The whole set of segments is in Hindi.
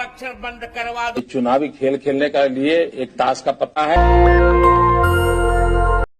अक्षर बंद करवा दो। चुनावी खेल खेलने का लिए एक ताश का पत्ता है।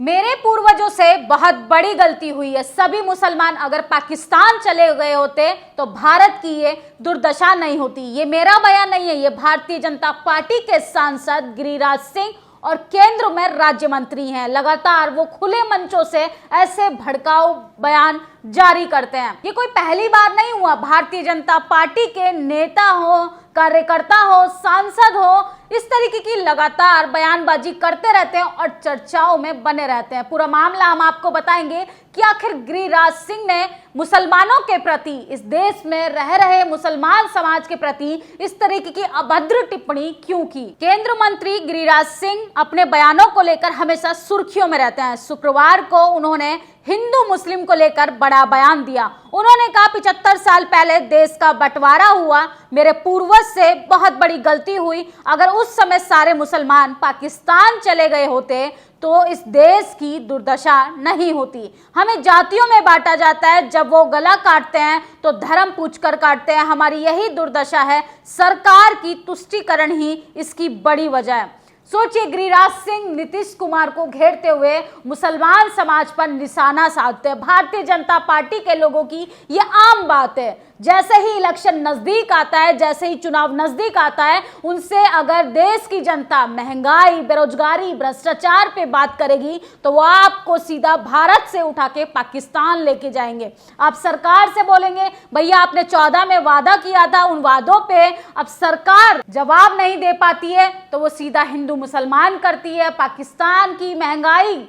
मेरे पूर्वजों से बहुत बड़ी गलती हुई है। सभी मुसलमान अगर पाकिस्तान चले गए होते तो भारत की ये दुर्दशा नहीं होती। ये मेरा बयान नहीं है, ये भारतीय जनता पार्टी के सांसद गिरिराज सिंह और केंद्र में राज्य मंत्री हैं। लगातार वो खुले मंचों से ऐसे भड़काऊ बयान जारी करते हैं। ये कोई पहली बार नहीं हुआ। भारतीय जनता पार्टी के नेता हो, कार्यकर्ता हो, सांसद हो, इस तरीके की लगातार बयानबाजी करते रहते हैं और चर्चाओं में बने रहते हैं। पूरा मामला हम आपको बताएंगे कि आखिर गिरिराज सिंह ने मुसलमानों के प्रति, इस देश में रह रहे मुसलमान समाज के प्रति इस तरीके की अभद्र टिप्पणी क्यों की। केंद्र मंत्री गिरिराज सिंह अपने बयानों को लेकर हमेशा सुर्खियों में रहते हैं। शुक्रवार को उन्होंने हिंदू मुस्लिम को लेकर बड़ा बयान दिया। उन्होंने कहा 75 साल पहले देश का बंटवारा हुआ, मेरे पूर्वज से बहुत बड़ी गलती हुई। अगर उस समय सारे मुसलमान पाकिस्तान चले गए होते तो इस देश की दुर्दशा नहीं होती। हमें जातियों में बांटा जाता है, जब वो गला काटते हैं तो धर्म पूछकर काटते हैं। हमारी यही दुर्दशा है। सरकार की तुष्टीकरण ही इसकी बड़ी वजह है। सोचिए, गिरिराज सिंह नीतीश कुमार को घेरते हुए मुसलमान समाज पर निशाना साधते हैं। भारतीय जनता पार्टी के लोगों की ये आम बात है। जैसे ही इलेक्शन नजदीक आता है, जैसे ही चुनाव नजदीक आता है, उनसे अगर देश की जनता महंगाई, बेरोजगारी, भ्रष्टाचार पे बात करेगी तो वो आपको सीधा भारत से उठा के पाकिस्तान लेके जाएंगे। आप सरकार से बोलेंगे भैया आपने 14 में वादा किया था, उन वादों पे अब सरकार जवाब नहीं दे पाती है तो वो सीधा हिंदू मुसलमान करती है। पाकिस्तान की महंगाई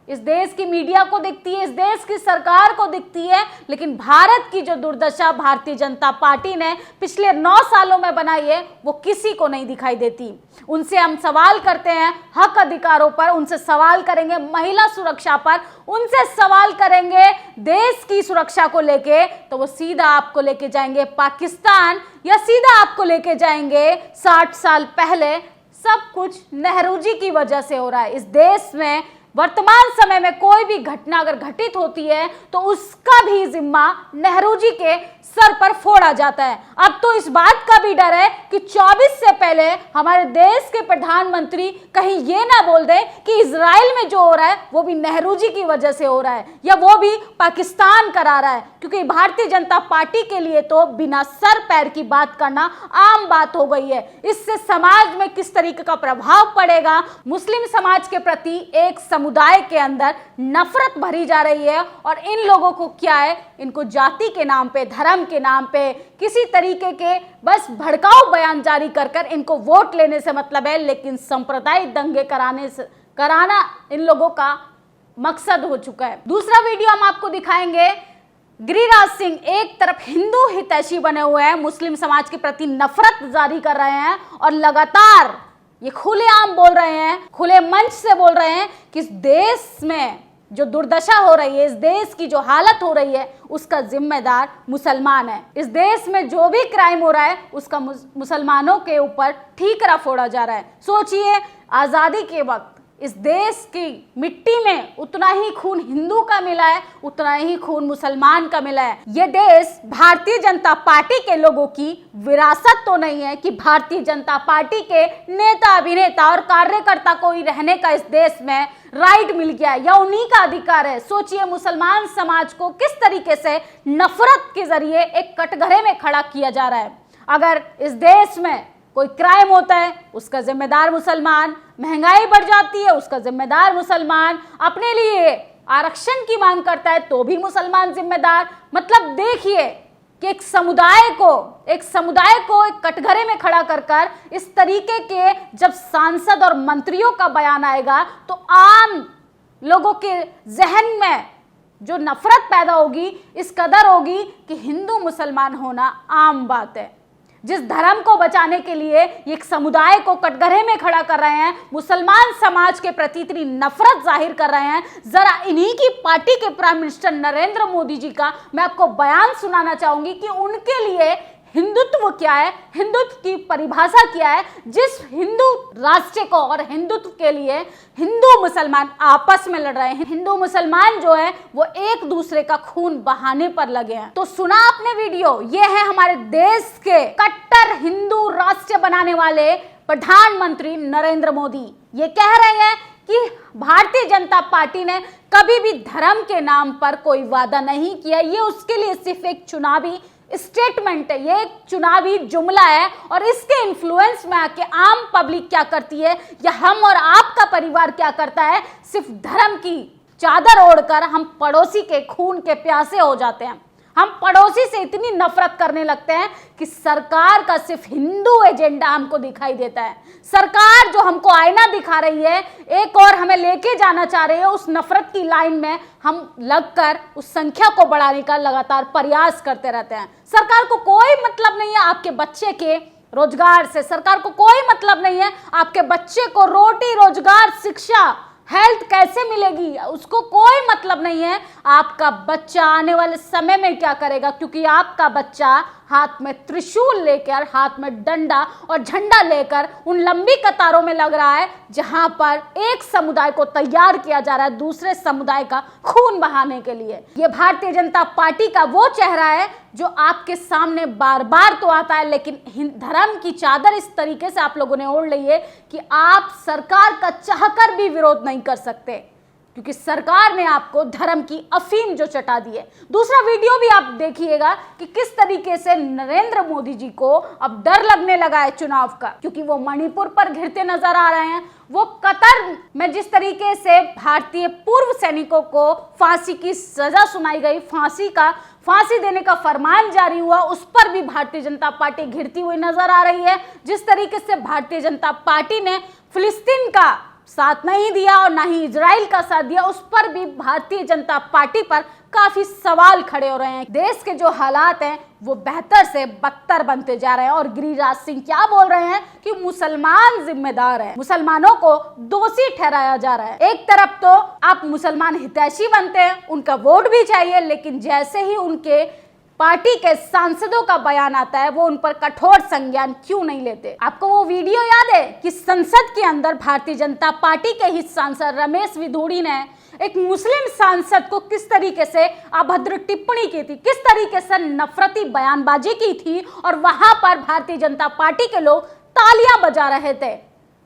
इस देश की मीडिया को दिखती है, इस देश की सरकार को दिखती है, लेकिन भारत की जो दुर्दशा भारतीय जनता पार्टी ने पिछले 9 सालों में बनाई है वो किसी को नहीं दिखाई देती। उनसे हम सवाल करते हैं हक अधिकारों पर, उनसे सवाल करेंगे महिला सुरक्षा पर, उनसे सवाल करेंगे देश की सुरक्षा को लेके, तो वो सीधा आपको लेके जाएंगे पाकिस्तान या सीधा आपको लेके जाएंगे 60 साल पहले। सब कुछ नेहरू जी की वजह से हो रहा है। इस देश में वर्तमान समय में कोई भी घटना अगर घटित होती है तो उसका भी जिम्मा नेहरू जी के सर पर फोड़ा जाता है। अब तो इस बात का भी डर है कि 24 से पहले हमारे देश के प्रधानमंत्री कहीं ये ना बोल दे कि इजराइल में जो हो रहा है वो भी नेहरू जी की वजह से हो रहा है या वो भी पाकिस्तान करा रहा है। क्योंकि भारतीय जनता पार्टी के लिए तो बिना सर पैर की बात करना आम बात हो गई है। इससे समाज में किस तरीके का प्रभाव पड़ेगा, मुस्लिम समाज के प्रति एक समुदाय के अंदर नफरत भरी जा रही है। और इन लोगों को क्या है, इनको जाति के नाम पे, धर्म के नाम पे किसी तरीके के बस भड़काऊ बयान जारी कर कर इनको वोट लेने से मतलब है, लेकिन सांप्रदायिक दंगे कराना इन लोगों का मकसद हो चुका है। दूसरा वीडियो हम आपको दिखाएंगे। गिरिराज सिंह एक तरफ हिंदू हितैषी बने हुए हैं, मुस्लिम समाज के प्रति नफरत जारी कर रहे हैं और लगातार ये खुलेआम बोल रहे हैं, खुले मंच से बोल रहे हैं कि इस देश में जो दुर्दशा हो रही है, इस देश की जो हालत हो रही है, उसका जिम्मेदार मुसलमान है। इस देश में जो भी क्राइम हो रहा है उसका मुसलमानों के ऊपर ठीकरा फोड़ा जा रहा है। सोचिए, आज़ादी के वक्त इस देश की मिट्टी में उतना ही खून हिंदू का मिला है, उतना ही खून मुसलमान का मिला है। यह देश भारतीय जनता पार्टी के लोगों की विरासत तो नहीं है कि भारतीय जनता पार्टी के नेता, अभिनेता और कार्यकर्ता को ही रहने का इस देश में राइट मिल गया है या उन्हीं का अधिकार है। सोचिए, मुसलमान समाज को किस तरीके से नफरत के जरिए एक कटघरे में खड़ा किया जा रहा है। अगर इस देश में कोई क्राइम होता है उसका जिम्मेदार मुसलमान, महंगाई बढ़ जाती है उसका जिम्मेदार मुसलमान, अपने लिए आरक्षण की मांग करता है तो भी मुसलमान जिम्मेदार। मतलब देखिए कि एक समुदाय को एक कटघरे में खड़ा कर इस तरीके के जब सांसद और मंत्रियों का बयान आएगा तो आम लोगों के जहन में जो नफरत पैदा होगी इस कदर होगी कि हिंदू मुसलमान होना आम बात है। जिस धर्म को बचाने के लिए एक समुदाय को कटघरे में खड़ा कर रहे हैं, मुसलमान समाज के प्रति इतनी नफरत जाहिर कर रहे हैं, जरा इन्हीं की पार्टी के प्राइम मिनिस्टर नरेंद्र मोदी जी का मैं आपको बयान सुनाना चाहूंगी कि उनके लिए हिंदुत्व क्या है, हिंदुत्व की परिभाषा क्या है। जिस हिंदू राष्ट्र को और हिंदुत्व के लिए हिंदू मुसलमान आपस में लड़ रहे हैं, हिंदू मुसलमान जो है वो एक दूसरे का खून बहाने पर लगे हैं। तो सुना आपने वीडियो, ये है हमारे देश के कट्टर हिंदू राष्ट्र राष्ट्र बनाने वाले प्रधानमंत्री नरेंद्र मोदी ये कह रहे हैं कि भारतीय जनता पार्टी ने कभी भी धर्म के नाम पर कोई वादा नहीं किया। ये उसके लिए सिर्फ एक चुनावी स्टेटमेंट है, ये एक चुनावी जुमला है और इसके इन्फ्लुएंस में आके आम पब्लिक क्या करती है या हम और आपका परिवार क्या करता है, सिर्फ धर्म की चादर ओढ़कर हम पड़ोसी के खून के प्यासे हो जाते हैं। हम पड़ोसी से इतनी नफरत करने लगते हैं कि सरकार का सिर्फ हिंदू एजेंडा हमको दिखाई देता है। सरकार जो हमको आईना दिखा रही है, एक और हमें लेके जाना चाह रही है, उस नफरत की लाइन में हम लगकर उस संख्या को बढ़ाने का लगातार प्रयास करते रहते हैं। सरकार को कोई मतलब नहीं है आपके बच्चे के रोजगार से, सरकार को कोई मतलब नहीं है आपके बच्चे को रोटी, रोजगार, शिक्षा, हेल्थ कैसे मिलेगी, उसको कोई मतलब नहीं है आपका बच्चा आने वाले समय में क्या करेगा, क्योंकि आपका बच्चा हाथ में त्रिशूल लेकर, हाथ में डंडा और झंडा लेकर उन लंबी कतारों में लग रहा है जहां पर एक समुदाय को तैयार किया जा रहा है दूसरे समुदाय का खून बहाने के लिए। ये भारतीय जनता पार्टी का वो चेहरा है जो आपके सामने बार बार तो आता है, लेकिन धर्म की चादर इस तरीके से आप लोगों ने ओढ़ ली है कि आप सरकार का चाहकर भी विरोध नहीं कर सकते, क्योंकि सरकार ने आपको धर्म की अफीम जो चटा दी है। दूसरा वीडियो भी आप देखिएगा कि किस तरीके से नरेंद्र मोदी जी को अब डर लगने लगा है चुनाव का, क्योंकि वो मणिपुर पर घिरते नजर आ रहे हैं। वो कतर में जिस तरीके से भारतीय पूर्व सैनिकों को फांसी की सजा सुनाई गई, फांसी देने का फरमान जारी हुआ, उस पर भी भारतीय जनता पार्टी घिरती हुई नजर आ रही है। जिस तरीके से भारतीय जनता पार्टी ने फिलिस्तीन का साथ नहीं दिया और ना ही इजराइल का साथ दिया, उस पर भी भारतीय जनता पार्टी पर काफी सवाल खड़े हो रहे हैं। देश के जो हालात हैं वो बेहतर से बदतर बनते जा रहे हैं और गिरिराज सिंह क्या बोल रहे हैं कि मुसलमान जिम्मेदार हैं, मुसलमानों को दोषी ठहराया जा रहा है। एक तरफ तो आप मुसलमान हितैषी बनते हैं, उनका वोट भी चाहिए, लेकिन जैसे ही उनके पार्टी के सांसदों का बयान आता है वो उन पर कठोर संज्ञान क्यों नहीं लेते। आपको वो वीडियो याद है कि संसद के अंदर भारतीय जनता पार्टी के ही सांसद रमेश विधुड़ी ने एक मुस्लिम सांसद को किस तरीके से अभद्र टिप्पणी की थी, किस तरीके से नफरती बयानबाजी की थी, और वहां पर भारतीय जनता पार्टी के लोग तालियां बजा रहे थे,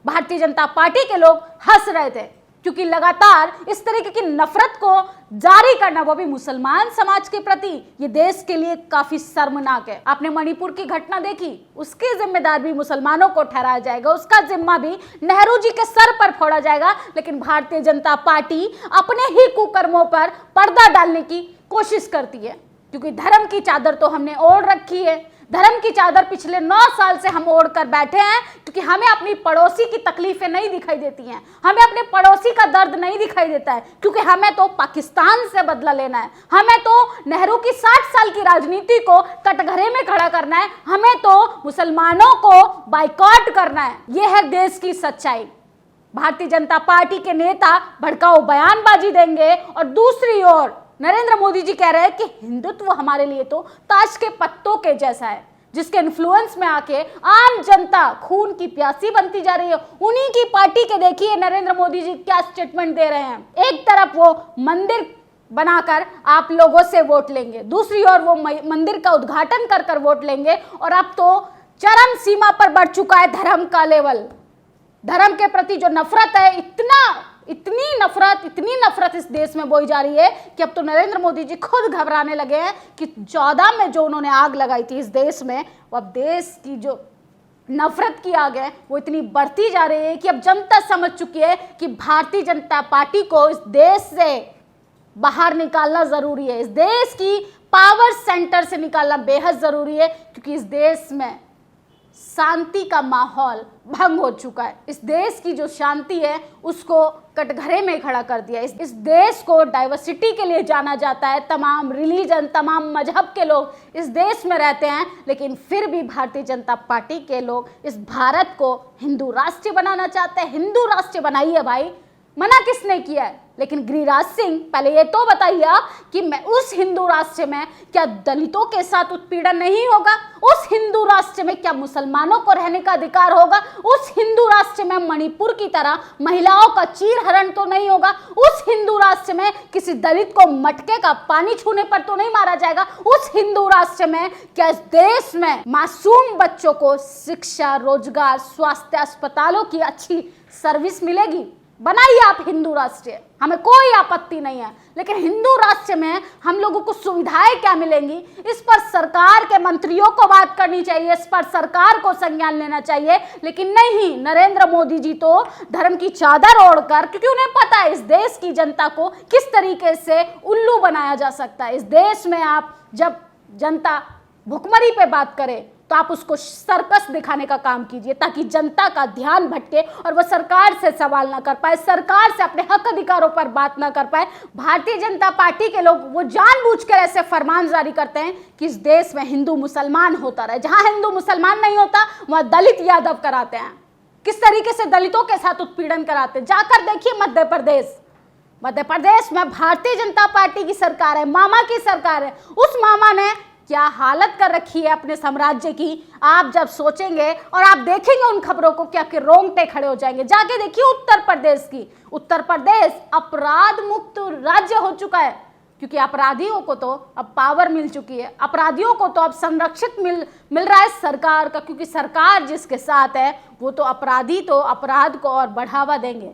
भारतीय जनता पार्टी के लोग हंस रहे थे, क्योंकि लगातार इस तरीके की नफरत को जारी करना, वो भी मुसलमान समाज के प्रति, ये देश के लिए काफी शर्मनाक है। आपने मणिपुर की घटना देखी, उसकी जिम्मेदार भी मुसलमानों को ठहराया जाएगा, उसका जिम्मा भी नेहरू जी के सर पर फोड़ा जाएगा, लेकिन भारतीय जनता पार्टी अपने ही कुकर्मों पर पर्दा डालने की कोशिश करती है, क्योंकि धर्म की चादर तो हमने ओढ़ रखी है। धर्म की चादर पिछले 9 साल से हम ओढ़ कर बैठे हैं, क्योंकि हमें अपनी पड़ोसी की तकलीफें नहीं दिखाई देती हैं, हमें अपने पड़ोसी का दर्द नहीं दिखाई देता है, क्योंकि हमें तो पाकिस्तान से बदला लेना है, हमें तो नेहरू की 60 साल की राजनीति को कटघरे में खड़ा करना है, हमें तो मुसलमानों को बाइकॉट करना है। यह है देश की सच्चाई। भारतीय जनता पार्टी के नेता भड़काऊ बयानबाजी देंगे और दूसरी ओर नरेंद्र मोदी जी कह रहे हैं कि हिंदुत्व हमारे लिए तो ताश के पत्तों के जैसा है, जिसके इन्फ्लुएंस में आके आम जनता खून की प्यासी बनती जा रही है। उन्हीं की पार्टी के देखिए नरेंद्र मोदी जी क्या स्टेटमेंट दे रहे हैं। एक तरफ वो मंदिर बनाकर आप लोगों से वोट लेंगे, दूसरी ओर वो मंदिर का उद्घाटन कर कर वोट लेंगे, और अब तो चरम सीमा पर बढ़ चुका है धर्म का लेवल। धर्म के प्रति जो नफरत है, इतनी नफरत इस देश में बोई जा रही है कि अब तो नरेंद्र मोदी जी खुद घबराने लगे हैं कि 14 में जो उन्होंने आग लगाई थी इस देश में, वो अब देश की जो नफरत की आग है वो इतनी बढ़ती जा रही है कि अब जनता समझ चुकी है कि भारतीय जनता पार्टी को इस देश से बाहर निकालना जरूरी है, इस देश की पावर सेंटर से निकालना बेहद जरूरी है, क्योंकि इस देश में शांति का माहौल भंग हो चुका है। इस देश की जो शांति है उसको कटघरे में खड़ा कर दिया। इस देश को डाइवर्सिटी के लिए जाना जाता है, तमाम रिलीजन, तमाम मजहब के लोग इस देश में रहते हैं, लेकिन फिर भी भारतीय जनता पार्टी के लोग इस भारत को हिंदू राष्ट्र बनाना चाहते हैं। हिंदू राष्ट्र बनाइए भाई, मना किसने किया है? लेकिन गिरिराज सिंह पहले ये तो बताइए कि मैं उस हिंदू राष्ट्र में क्या दलितों के साथ उत्पीड़न नहीं होगा? उस हिंदू राष्ट्र में क्या मुसलमानों को रहने का अधिकार होगा? उस हिंदू राष्ट्र में मणिपुर की तरह महिलाओं का चीरहरण तो नहीं होगा? उस हिंदू राष्ट्र में किसी दलित को मटके का पानी छूने पर तो नहीं मारा जाएगा? उस हिंदू राष्ट्र में क्या इस देश में मासूम बच्चों को शिक्षा, रोजगार, स्वास्थ्य, अस्पतालों की अच्छी सर्विस मिलेगी? बनाइए आप हिंदू राष्ट्र, हमें कोई आपत्ति नहीं है, लेकिन हिंदू राष्ट्र में हम लोगों को सुविधाएं क्या मिलेंगी, इस पर सरकार के मंत्रियों को बात करनी चाहिए, इस पर सरकार को संज्ञान लेना चाहिए। लेकिन नहीं, नरेंद्र मोदी जी तो धर्म की चादर ओढ़कर, क्योंकि उन्हें पता है इस देश की जनता को किस तरीके से उल्लू बनाया जा सकता है। इस देश में आप जब जनता भुखमरी पे बात करे तो आप उसको सर्कस दिखाने का काम कीजिए, ताकि जनता का ध्यान भटके और वह सरकार से सवाल ना कर पाए, सरकार से अपने हक अधिकारों पर बात ना कर पाए। भारतीय जनता पार्टी के लोग वो जानबूझकर ऐसे फरमान जारी करते हैं कि इस देश में हिंदू मुसलमान होता रहे, जहां हिंदू मुसलमान नहीं होता वहां दलित यादव कराते हैं। किस तरीके से दलितों के साथ उत्पीड़न कराते हैं, जाकर देखिए मध्य प्रदेश में भारतीय जनता पार्टी की सरकार है, मामा की सरकार है। उस मामा ने क्या हालत कर रखी है अपने साम्राज्य की, आप जब सोचेंगे और आप देखेंगे उन खबरों को क्या कि रोंगटे खड़े हो जाएंगे। जाके देखिए उत्तर प्रदेश की, उत्तर प्रदेश अपराध मुक्त राज्य हो चुका है, क्योंकि अपराधियों को तो अब पावर मिल चुकी है, अपराधियों को तो अब संरक्षित मिल रहा है सरकार का, क्योंकि सरकार जिसके साथ है वो तो अपराधी तो अपराध को और बढ़ावा देंगे।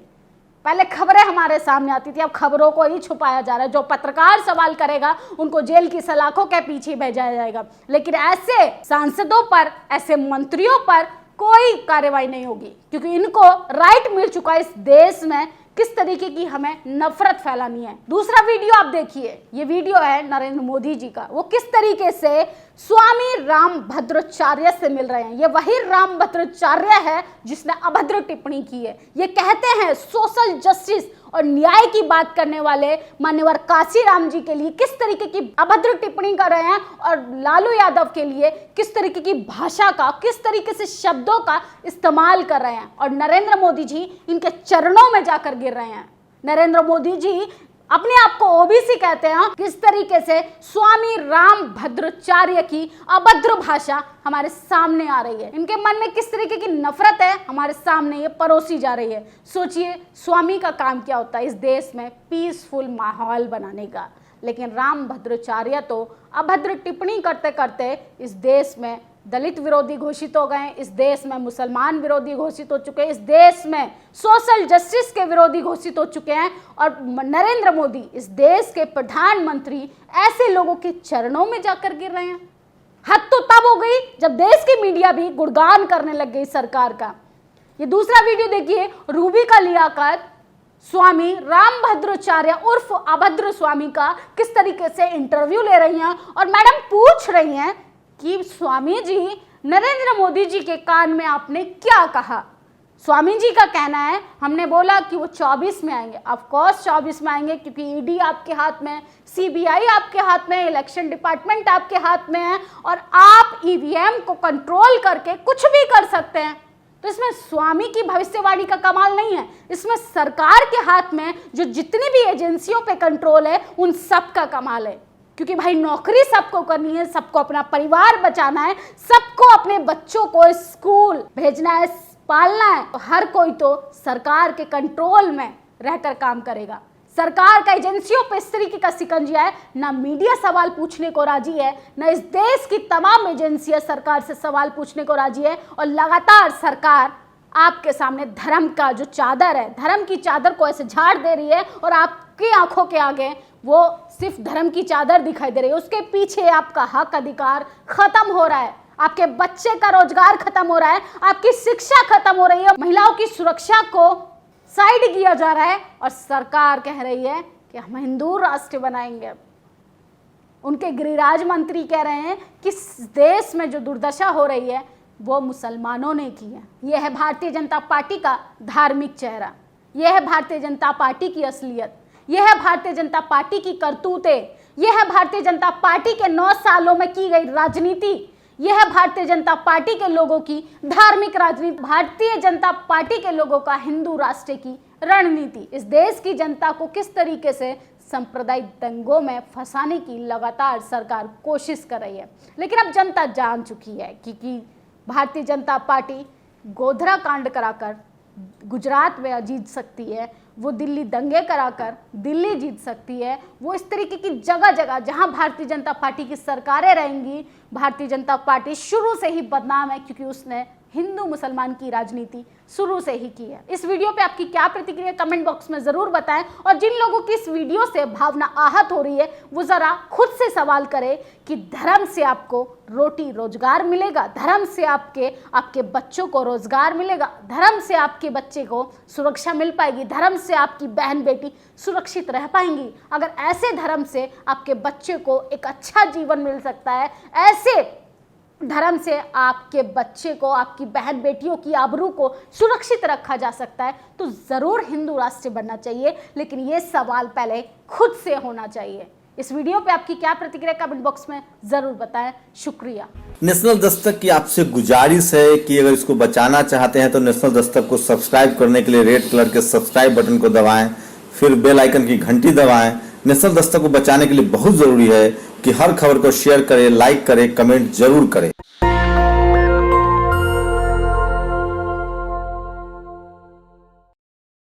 पहले खबरें हमारे सामने आती थी, अब खबरों को ही छुपाया जा रहा है। जो पत्रकार सवाल करेगा उनको जेल की सलाखों के पीछे भेजा जाएगा, लेकिन ऐसे सांसदों पर, ऐसे मंत्रियों पर कोई कार्रवाई नहीं होगी, क्योंकि इनको राइट मिल चुका है इस देश में किस तरीके की हमें नफरत फैलानी है। दूसरा वीडियो आप देखिए, ये वीडियो है नरेंद्र मोदी जी का, वो किस तरीके से स्वामी रामभद्राचार्य से मिल रहे हैं। ये वही रामभद्राचार्य है जिसने अभद्र टिप्पणी की है। ये कहते हैं सोशल जस्टिस और न्याय की बात करने वाले मान्यवर काशीराम जी के लिए किस तरीके की अभद्र टिप्पणी कर रहे हैं, और लालू यादव के लिए किस तरीके की भाषा का, किस तरीके से शब्दों का इस्तेमाल कर रहे हैं, और नरेंद्र मोदी जी इनके चरणों में जाकर गिर रहे हैं। नरेंद्र मोदी जी अपने आप को ओबीसी कहते हैं, किस तरीके से स्वामी रामभद्राचार्य की अभद्र भाषा हमारे सामने आ रही है, इनके मन में किस तरीके की नफरत है हमारे सामने ये परोसी जा रही है। सोचिए स्वामी का काम क्या होता है इस देश में पीसफुल माहौल बनाने का, लेकिन रामभद्राचार्य तो अभद्र टिप्पणी करते करते इस देश में दलित विरोधी घोषित हो गए, इस देश में मुसलमान विरोधी घोषित हो चुके हैं, इस देश में सोशल जस्टिस के विरोधी घोषित हो चुके हैं, और नरेंद्र मोदी इस देश के प्रधानमंत्री ऐसे लोगों के चरणों में जाकर गिर रहे हैं। हद तो तब हो गई जब देश की मीडिया भी गुणगान करने लग गई सरकार का। ये दूसरा वीडियो देखिए, रूबी का लियाकत स्वामी रामभद्राचार्य उर्फ अभद्र स्वामी का किस तरीके से इंटरव्यू ले रही हैं, और मैडम पूछ रही हैं कि स्वामी जी नरेंद्र मोदी जी के कान में आपने क्या कहा। स्वामी जी का कहना है हमने बोला कि वो 24 में आएंगे। ऑफ कोर्स 24 में आएंगे, क्योंकि ईडी आपके हाथ में, सीबीआई आपके हाथ में, इलेक्शन डिपार्टमेंट आपके हाथ में है, और आप ईवीएम को कंट्रोल करके कुछ भी कर सकते हैं। तो इसमें स्वामी की भविष्यवाणी का कमाल नहीं है, इसमें सरकार के हाथ में जो जितनी भी एजेंसियों पे कंट्रोल है उन सब का कमाल है। क्योंकि भाई नौकरी सबको करनी है, सबको अपना परिवार बचाना है, सबको अपने बच्चों को स्कूल भेजना है, पालना है, तो हर कोई तो सरकार के कंट्रोल में रहकर काम करेगा। सरकार का एजेंसियों पे इस तरीके का शिकंजा है, ना मीडिया सवाल पूछने को राजी है, ना इस देश की तमाम एजेंसियां सरकार से सवाल पूछने को राजी है, और लगातार सरकार आपके सामने धर्म का जो चादर है, धर्म की चादर को ऐसे झाड़ दे रही है, और आपकी आंखों के आगे वो सिर्फ धर्म की चादर दिखाई दे रही है, उसके पीछे आपका हक अधिकार खत्म हो रहा है, आपके बच्चे का रोजगार खत्म हो रहा है, आपकी शिक्षा खत्म हो रही है, महिलाओं की सुरक्षा को साइड किया जा रहा है, और सरकार कह रही है कि हम हिंदू राष्ट्र बनाएंगे। उनके गृहराज मंत्री कह रहे हैं कि इस देश में जो दुर्दशा हो रही है वो मुसलमानों ने की है। यह है भारतीय जनता पार्टी का धार्मिक चेहरा, यह है भारतीय जनता पार्टी की असलियत, यह है भारतीय जनता पार्टी की करतूतें, यह है भारतीय जनता पार्टी के 9 सालों में की गई राजनीति, यह है भारतीय जनता पार्टी के लोगों की धार्मिक राजनीति, भारतीय जनता पार्टी के लोगों का हिंदू राष्ट्र की रणनीति। इस देश की जनता को किस तरीके से सांप्रदायिक दंगों में फंसाने की लगातार सरकार कोशिश कर रही है। लेकिन अब जनता जान चुकी है कि भारतीय जनता पार्टी गोधरा कांड कराकर गुजरात में जीत सकती है, वो दिल्ली दंगे कराकर दिल्ली जीत सकती है, वो इस तरीके की जगह जगह जहां भारतीय जनता पार्टी की सरकारें रहेंगी, भारतीय जनता पार्टी शुरू से ही बदनाम है क्योंकि उसने हिंदू मुसलमान की राजनीति शुरू से ही की है। इस वीडियो पे आपकी क्या प्रतिक्रिया कमेंट बॉक्स में जरूर बताएं और जिन लोगों की इस वीडियो से भावना आहत हो रही है वो जरा खुद से सवाल करें कि धर्म से आपको रोटी रोजगार मिलेगा, धर्म से आपके बच्चों को रोजगार मिलेगा, धर्म से आपके बच्चे को सुरक्षा मिल पाएगी, धर्म से आपकी बहन बेटी सुरक्षित रह पाएंगी। अगर ऐसे धर्म से आपके बच्चे को एक अच्छा जीवन मिल सकता है, ऐसे धर्म से आपके बच्चे को, आपकी बहन बेटियों की आबरू को सुरक्षित रखा जा सकता है, तो जरूर हिंदू राष्ट्र बनना चाहिए। लेकिन ये सवाल पहले खुद से होना चाहिए। इस वीडियो पे आपकी क्या प्रतिक्रिया कमेंट बॉक्स में जरूर बताएं। शुक्रिया। नेशनल दस्तक की आपसे गुजारिश है कि अगर इसको बचाना चाहते हैं तो नेशनल दस्तक को सब्सक्राइब करने के लिए रेड कलर के सब्सक्राइब बटन को दबाएं, फिर बेल आइकन की घंटी दबाएं। नेशनल दस्तक को बचाने के लिए बहुत जरूरी है कि हर खबर को शेयर करें, लाइक करें, कमेंट जरूर करें।